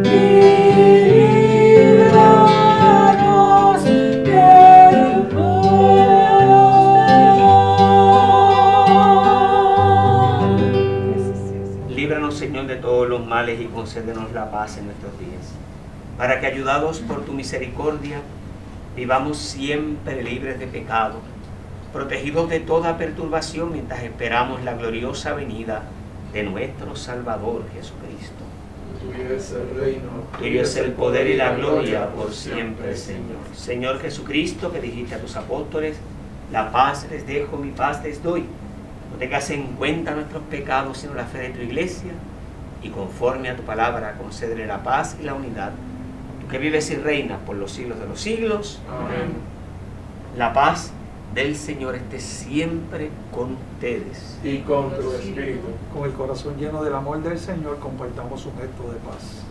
y líbranos del mal. líbranos, Señor, de todos los males y concédenos la paz en nuestros días, para que, ayudados por tu misericordia, vivamos siempre libres de pecado protegidos de toda perturbación mientras esperamos la gloriosa venida de nuestro Salvador Jesucristo. Tuyo es el reino, Tuyo es el poder y la gloria por siempre, Señor. Señor Jesucristo, que dijiste a tus apóstoles, la paz les dejo, mi paz les doy. No tengas en cuenta nuestros pecados, sino la fe de tu iglesia, y conforme a tu palabra, concédele la paz y la unidad. Tú que vives y reinas por los siglos de los siglos. Amén. La paz del Señor esté siempre con ustedes. Y con tu espíritu. Con el corazón lleno del amor del Señor, compartamos un gesto de paz.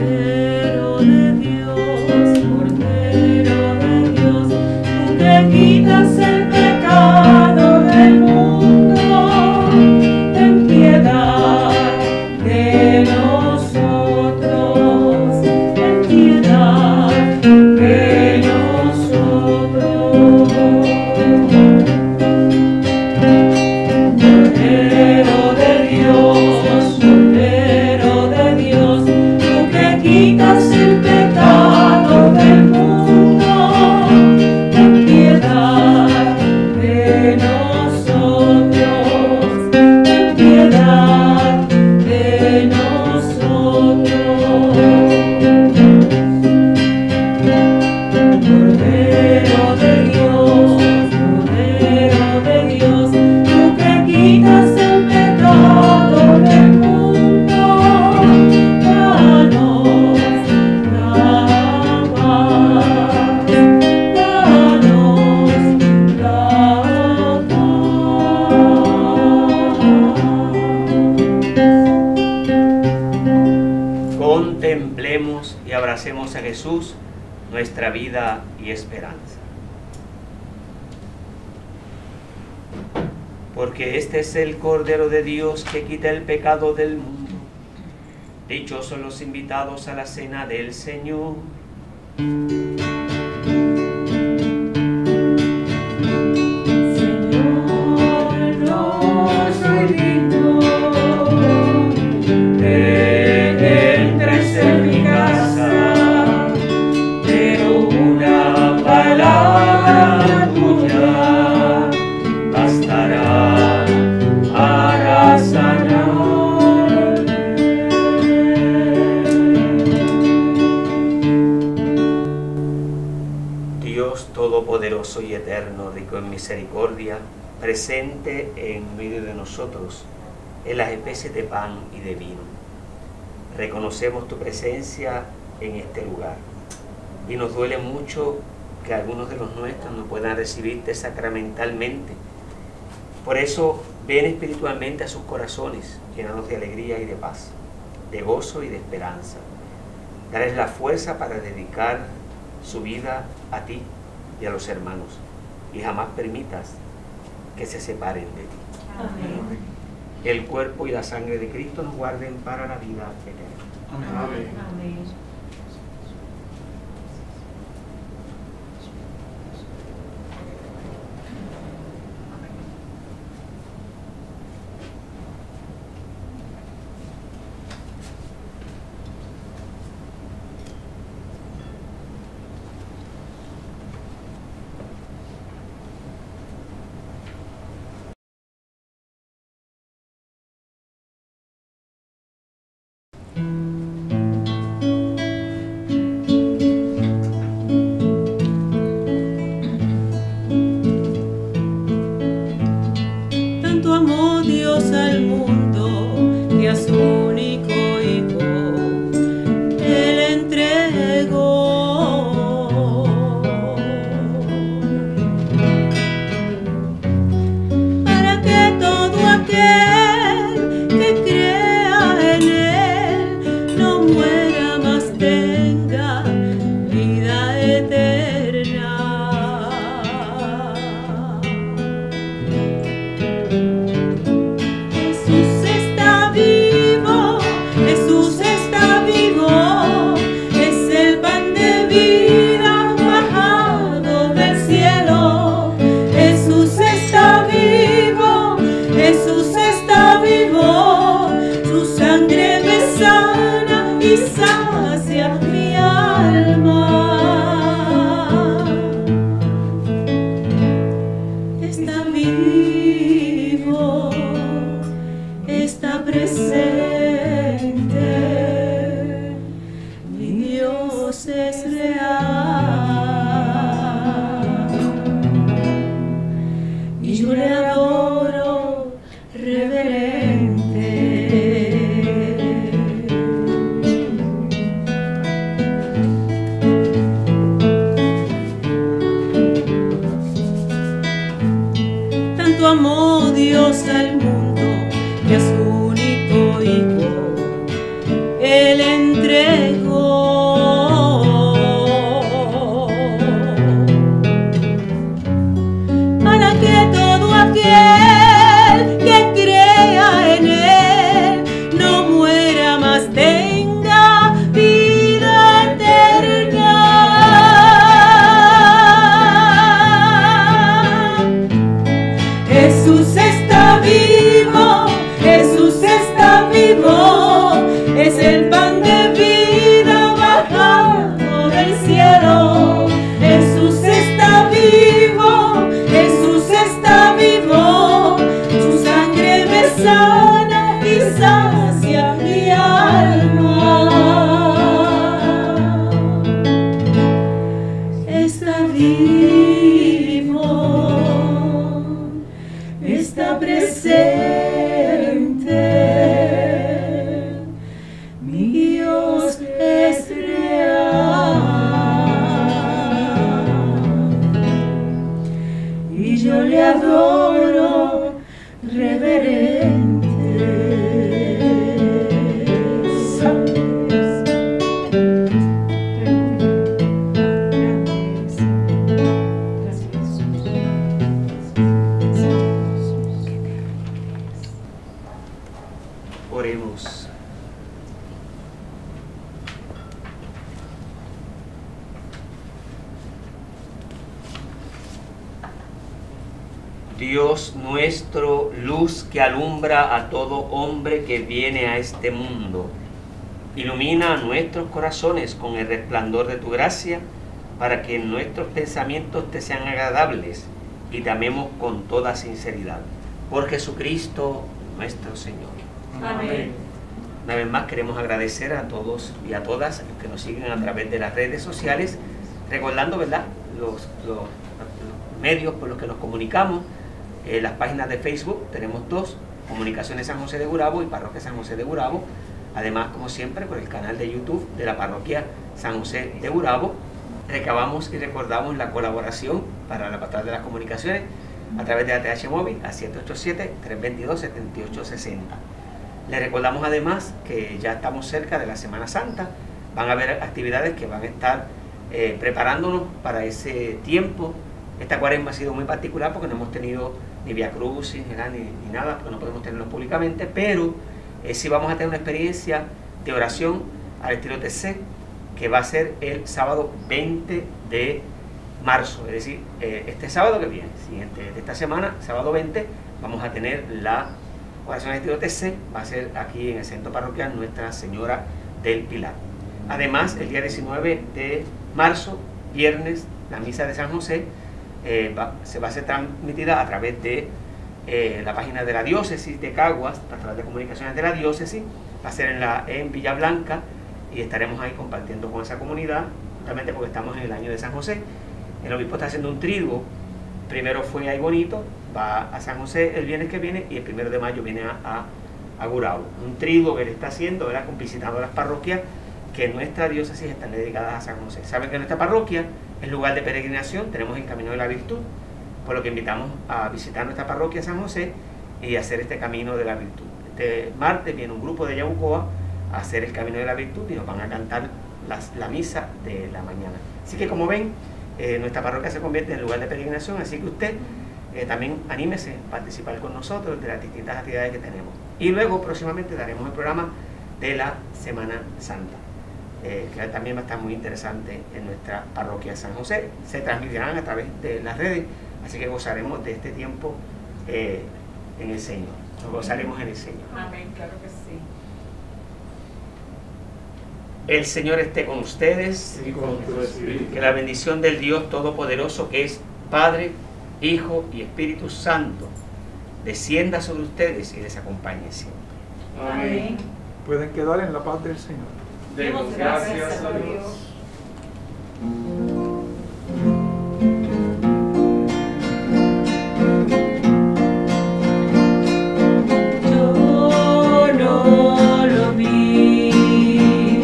Cordero de Dios, tú que quitas el pecado del mundo, ten piedad de nosotros, ten piedad de nosotros. Cordero de Dios, tú que quitas el pecado del mundo, ten piedad de nosotros, ten piedad de nosotros. Cordero de Dios, tú que quitas el pecado del mundo, danos la paz, danos la paz. Contemplemos y abracemos a Jesús, nuestra vida y esperanza. Porque este es el Cordero de Dios que quita el pecado del mundo. Dichosos los invitados a la cena del Señor. Señor, no soy digno de que entres en mi casa, pero una palabra tuya bastará para sanarme. Dios Todopoderoso y Eterno, rico en misericordia, presente en medio de nosotros en las especies de pan y de vino. Reconocemos tu presencia en este lugar y nos duele mucho que algunos de los nuestros no puedan recibirte sacramentalmente. Por eso, ven espiritualmente a sus corazones, llenados de alegría y de paz, de gozo y de esperanza. Dales la fuerza para dedicar su vida a ti y a los hermanos, y jamás permitas que se separen de ti. Amén. El cuerpo y la sangre de Cristo nos guarden para la vida eterna. Amén. Amén. Tanto amó Dios al mundo que a su único Hijo Él entregó, para que todo aquel que crea en Él tanto amó Dios al mundo que a su único Hijo Él entregó. Para que todo aquel que crea en Él no muera más, tenga vida eterna. Jesús está vivo, Jesús está vivo, es el pan de vida bajado del cielo. Jesús está vivo, Jesús está vivo, su sangre me sana y sacia mi alma. Está vivo, está presente, mi Dios es real y yo le adoro reverente. Oremos. Dios nuestro, luz que alumbra a todo hombre que viene a este mundo, ilumina nuestros corazones con el resplandor de tu gracia, para que nuestros pensamientos te sean agradables y te amemos con toda sinceridad. Por Jesucristo nuestro Señor. Amén. Una vez más queremos agradecer a todos y a todas los que nos siguen a través de las redes sociales, recordando, ¿verdad?, los medios por los que nos comunicamos. Las páginas de Facebook, tenemos dos: Comunicaciones San José de Gurabo y Parroquia San José de Gurabo. Además, como siempre, por el canal de YouTube de la Parroquia San José de Gurabo, recabamos y recordamos la colaboración para la Pastoral de las Comunicaciones a través de ATH Móvil a 787-322-7860. Les recordamos además que ya estamos cerca de la Semana Santa. Van a haber actividades que van a estar preparándonos para ese tiempo. Esta cuaresma ha sido muy particular porque no hemos tenido ni Vía Crucis ni nada, porque no podemos tenerlos públicamente, pero sí vamos a tener una experiencia de oración al estilo TC, que va a ser el sábado 20 de marzo, es decir, este sábado que viene, siguiente de esta semana, sábado 20, vamos a tener la oración al estilo TC, va a ser aquí en el centro parroquial Nuestra Señora del Pilar. Además, el día 19 de marzo, viernes, la misa de San José se va a ser transmitida a través de la página de la diócesis de Caguas, a través de Comunicaciones de la diócesis. Va a ser en Villa Blanca y estaremos ahí compartiendo con esa comunidad, justamente porque estamos en el año de San José. El obispo está haciendo un triduo. Primero fue ahí bonito, va a San José el viernes que viene y el 1 de mayo viene a Gurabo. Un triduo que él está haciendo, ¿verdad?, visitando las parroquias que en nuestra diócesis están dedicadas a San José. Saben que nuestra parroquia es lugar de peregrinación, tenemos el Camino de la Virtud, por lo que invitamos a visitar nuestra parroquia San José y hacer este Camino de la Virtud. Este martes viene un grupo de Yabucoa a hacer el Camino de la Virtud y nos van a cantar la misa de la mañana. Así que, como ven, nuestra parroquia se convierte en lugar de peregrinación, así que usted también anímese a participar con nosotros de las distintas actividades que tenemos. Y luego próximamente daremos el programa de la Semana Santa, que también va a estar muy interesante en nuestra parroquia San José. Se transmitirán a través de las redes, así que gozaremos de este tiempo en el Señor. Nos gozaremos en el Señor. Amén, claro que sí. El Señor esté con ustedes. Y con tu espíritu. Que la bendición del Dios Todopoderoso, que es Padre, Hijo y Espíritu Santo, descienda sobre ustedes y les acompañe siempre. Amén. Pueden quedar en la paz del Señor. Demos gracias a Dios. Yo no lo vi,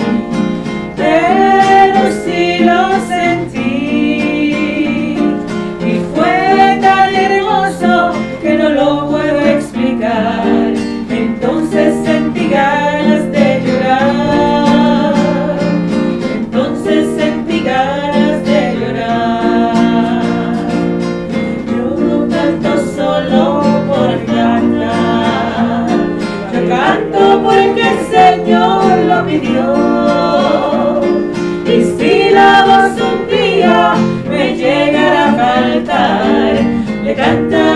pero sí lo sentí, y fue tan hermoso que no lo mi Dios. Y si la voz un día me llegara a faltar, le cantaré